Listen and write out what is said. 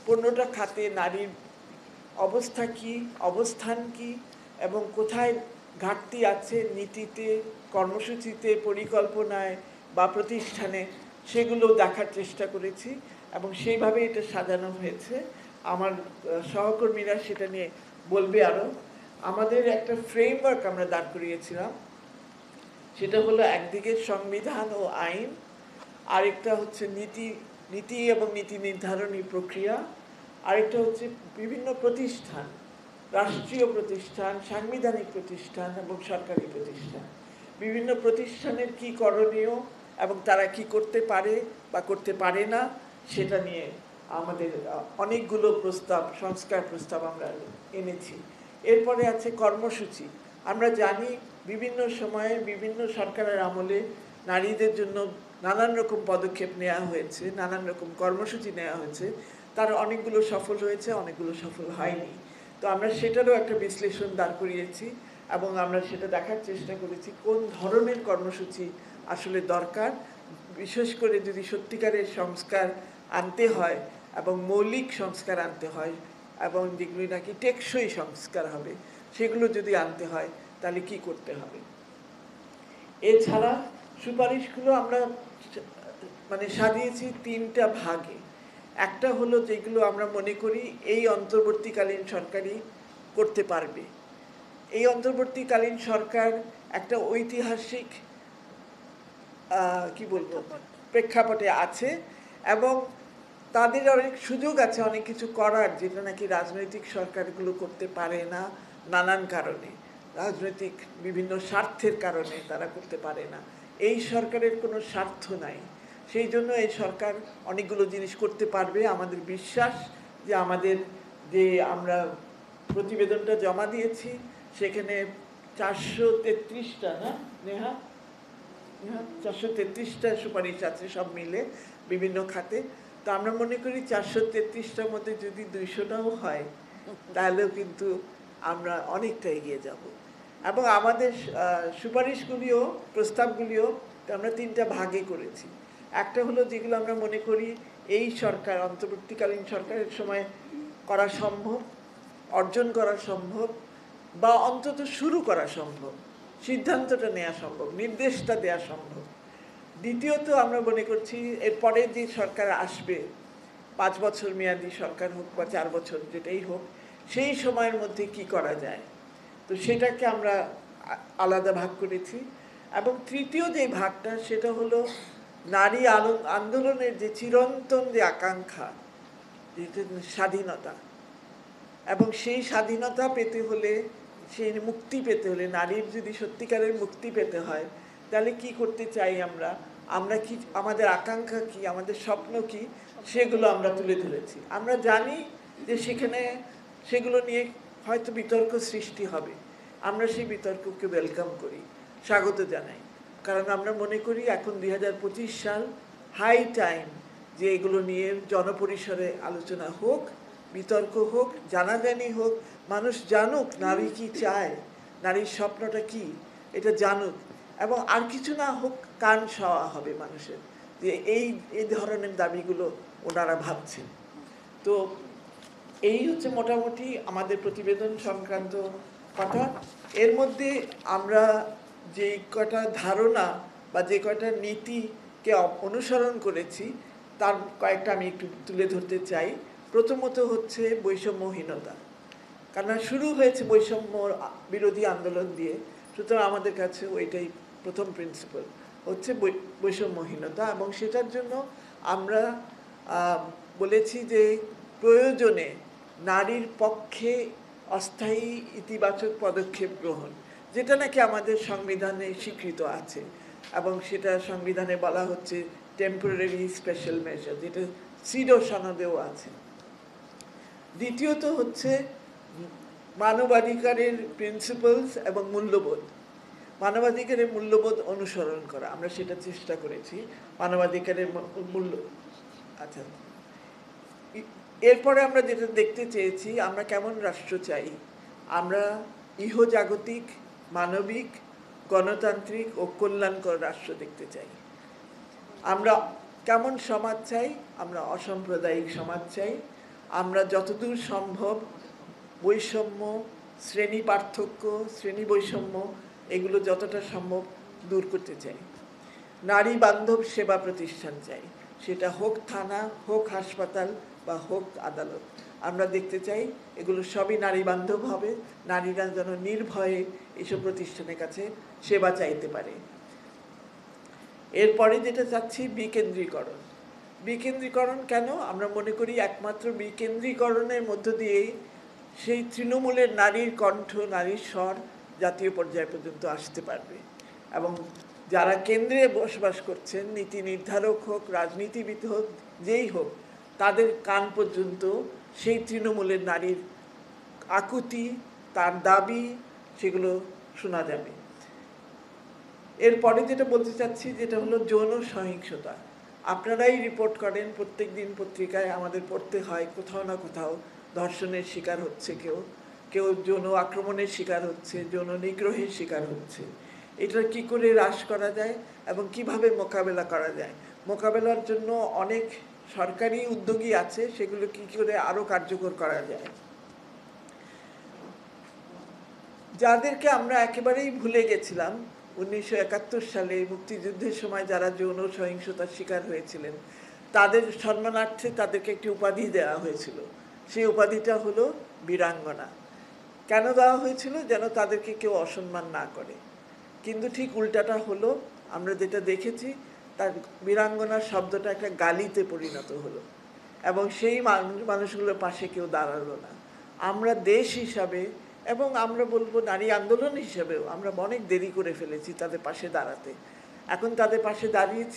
15টা খাতে নারীর অবস্থা কি, অবস্থান কি এবং কোথায় ঘাটতি আছে নীতিতে, কর্মসূচিতে, পরিকল্পনায় বা প্রতিষ্ঠানে, সেগুলো দেখার চেষ্টা করেছি এবং সেইভাবে এটা সাজানো হয়েছে। আমার সহকর্মীরা সেটা নিয়ে বলবে আরও। আমাদের একটা ফ্রেমওয়ার্ক আমরা দাঁড় করিয়েছিলাম, সেটা হলো একদিকে সংবিধান ও আইন, আরেকটা হচ্ছে নীতি এবং নীতি নির্ধারণী প্রক্রিয়া, আরেকটা হচ্ছে বিভিন্ন প্রতিষ্ঠান, রাষ্ট্রীয় প্রতিষ্ঠান, সাংবিধানিক প্রতিষ্ঠান এবং সরকারি প্রতিষ্ঠান। বিভিন্ন প্রতিষ্ঠানের কি করণীয় এবং তারা কি করতে পারে বা করতে পারে না, সেটা নিয়ে আমাদের অনেকগুলো সংস্কার প্রস্তাব আমরা এনেছি। এরপরে আছে কর্মসূচি। আমরা জানি বিভিন্ন সময়ে বিভিন্ন সরকারের আমলে নারীদের জন্য নানান রকম পদক্ষেপ নেওয়া হয়েছে, নানান রকম কর্মসূচি নেওয়া হয়েছে। তার অনেকগুলো সফল হয়েছে, অনেকগুলো সফল হয়নি। তো আমরা সেটারও একটা বিশ্লেষণ দাঁড় করিয়েছি এবং আমরা সেটা দেখার চেষ্টা করেছি কোন ধরনের কর্মসূচি আসলে দরকার, বিশেষ করে যদি সত্যিকারের সংস্কার আনতে হয় এবং মৌলিক সংস্কার আনতে হয় এবং যেগুলি নাকি টেকসই সংস্কার হবে, সেগুলো যদি আনতে হয় তাহলে কি করতে হবে। এছাড়া সুপারিশগুলো আমরা সাজিয়েছি 3টা ভাগে। একটা হলো যেগুলো আমরা মনে করি এই অন্তর্বর্তীকালীন সরকারই করতে পারবে। এই অন্তর্বর্তীকালীন সরকার একটা ঐতিহাসিক কি বলবো প্রেক্ষাপটে আছে এবং তাদের অনেক সুযোগ আছে অনেক কিছু করার, যেটা নাকি রাজনৈতিক সরকারগুলো করতে পারে না নানান কারণে, রাজনৈতিক বিভিন্ন স্বার্থের কারণে তারা করতে পারে না। এই সরকারের কোনো স্বার্থ নাই, সেই জন্য এই সরকার অনেকগুলো জিনিস করতে পারবে। আমাদের বিশ্বাস যে আমাদের যে আমরা প্রতিবেদনটা জমা দিয়েছি সেখানে 433টা না নেহা 433টা সুপারিশ আছে সব মিলে বিভিন্ন খাতে। তো আমরা মনে করি 433টার মধ্যে যদি 200টাও হয় তাহলেও কিন্তু আমরা অনেকটা এগিয়ে যাব। এবং আমাদের সুপারিশগুলিও প্রস্তাবগুলিও আমরা 3টা ভাগে করেছি। একটা হলো যেগুলো আমরা মনে করি এই সরকার অন্তর্বর্তীকালীন সরকারের সময় করা সম্ভব, অর্জন করা সম্ভব বা অন্তত শুরু করা সম্ভব, সিদ্ধান্তটা নেওয়া সম্ভব, নির্দেশটা দেওয়া সম্ভব। দ্বিতীয়ত আমরা মনে করছি এরপরে যে সরকার আসবে, 5 বছর মেয়াদী সরকার হোক বা 4 বছর যেটাই হোক, সেই সময়ের মধ্যে কি করা যায়, তো সেটাকে আমরা আলাদা ভাগ করেছি। এবং তৃতীয় যে ভাগটা সেটা হলো নারী আন্দোলনের যে চিরন্তন যে আকাঙ্ক্ষা, স্বাধীনতা, এবং সেই স্বাধীনতা পেতে হলে, সেই মুক্তি পেতে হলে, নারীর যদি সত্যিকারের মুক্তি পেতে হয় তাহলে কি করতে চাই আমরা কি, আমাদের আকাঙ্ক্ষা কি, আমাদের স্বপ্ন কি, সেগুলো আমরা তুলে ধরেছি। আমরা জানি যে সেগুলো নিয়ে হয়তো বিতর্ক সৃষ্টি হবে, আমরা সেই বিতর্ককে ওয়েলকাম করি, স্বাগত জানাই। কারণ আমরা মনে করি এখন 2025 সাল, হাই টাইম যে এগুলো নিয়ে জনপরিসরে আলোচনা হোক, বিতর্ক হোক, জানাজানি হোক, মানুষ জানুক নারী কি চায়, নারীর স্বপ্নটা কি, এটা জানুক। এবং আর কিছু না হোক, কান সওয়া হবে মানুষের যে এই ধরনের দাবিগুলো ওনারা ভাবছেন। তো এই হচ্ছে মোটামুটি আমাদের প্রতিবেদন সংক্রান্ত কথা। এর মধ্যে আমরা যে কটা ধারণা বা যে কটা নীতিকে অনুসরণ করেছি তার কয়েকটা আমি একটু তুলে ধরতে চাই। প্রথমত হচ্ছে বৈষম্যহীনতা, কারণ শুরু হয়েছে বৈষম্য বিরোধী আন্দোলন দিয়ে, সুতরাং আমাদের কাছে ওইটাই প্রথম প্রিন্সিপাল হচ্ছে বৈষম্যহীনতা। এবং সেটার জন্য আমরা বলেছি যে প্রয়োজনে নারীর পক্ষে অস্থায়ী ইতিবাচক পদক্ষেপ গ্রহণ, যেটা নাকি আমাদের সংবিধানে স্বীকৃত আছে এবং সেটা সংবিধানে বলা হচ্ছে টেম্পোরারি স্পেশাল মেজার, যেটা সিডো সনদেও আছে। দ্বিতীয়ত হচ্ছে মানবাধিকারের প্রিন্সিপালস এবং মূল্যবোধ, মানবাধিকারের মূল্যবোধ অনুসরণ করা, আমরা সেটা চেষ্টা করেছি। মানবাধিকারের মূল্য, আচ্ছা, এরপরে আমরা যেটা দেখতে চেয়েছি, আমরা কেমন রাষ্ট্র চাই, আমরা ইহজাগতিক, মানবিক, গণতান্ত্রিক ও কল্যাণকর রাষ্ট্র দেখতে চাই। আমরা কেমন সমাজ চাই, আমরা অসাম্প্রদায়িক সমাজ চাই, আমরা যতদূর সম্ভব বৈষম্য, শ্রেণী পার্থক্য, শ্রেণী বৈষম্য এগুলো যতটা সম্ভব দূর করতে চাই। নারী বান্ধব সেবা প্রতিষ্ঠান চাই, সেটা হোক থানা, হোক হাসপাতাল বা হোক আদালত। আমরা দেখতে চাই এগুলো সবই নারী বান্ধব হবে, নারীরা যেন নির্ভয়ে এসব প্রতিষ্ঠানের কাছে সেবা চাইতে পারে। এরপরে যেটা চাচ্ছি বিকেন্দ্রীকরণ। বিকেন্দ্রীকরণ কেন? আমরা মনে করি একমাত্র বিকেন্দ্রীকরণের মধ্য দিয়েই সেই তৃণমূলের নারীর কণ্ঠ, নারীর স্বর জাতীয় পর্যায় পর্যন্ত আসতে পারবে। এবং যারা কেন্দ্রে বসবাস করছেন, নীতি নির্ধারক হোক, রাজনীতিবিদ হোক, যেই হোক, তাদের কান পর্যন্ত সেই তৃণমূলের নারীর আকুতি, তার দাবি, সেগুলো শোনা যাবে। এরপরে যেটা বলতে চাচ্ছি যেটা হলো যৌন সহিংসতা। আপনারাই রিপোর্ট করেন, প্রত্যেক দিন পত্রিকায় আমাদের পড়তে হয় কোথাও না কোথাও ধর্ষণের শিকার হচ্ছে কেউ, কেউ যৌন আক্রমণের শিকার হচ্ছে, যৌন নিগ্রহের শিকার হচ্ছে। এটা কি করে হ্রাস করা যায় এবং কিভাবে মোকাবেলা করা যায়? মোকাবেলার জন্য অনেক সরকারি উদ্যোগী আছে, সেগুলো কি করে আরও কার্যকর করা যায়। যাদেরকে আমরা একেবারেই ভুলে গেছিলাম, 1971 সালে মুক্তিযুদ্ধের সময় যারা যৌন সহিংসতার শিকার হয়েছিলেন, তাদের সম্মানার্থে তাদেরকে একটি উপাধি দেওয়া হয়েছিল। সেই উপাধিটা হলো বীরাঙ্গনা। কেন দেওয়া হয়েছিল? যেন তাদেরকে কেউ অসম্মান না করে। কিন্তু ঠিক উল্টাটা হলো, আমরা যেটা দেখেছি, তার বীরাঙ্গনার শব্দটা একটা গালিতে পরিণত হলো এবং সেই মানুষগুলোর পাশে কেউ দাঁড়ালো না। আমরা দেশ হিসাবে এবং আমরা বলবো নারী আন্দোলন হিসেবেও আমরা অনেক দেরি করে ফেলেছি তাদের পাশে দাঁড়াতে। এখন তাদের পাশে দাঁড়িয়েছি।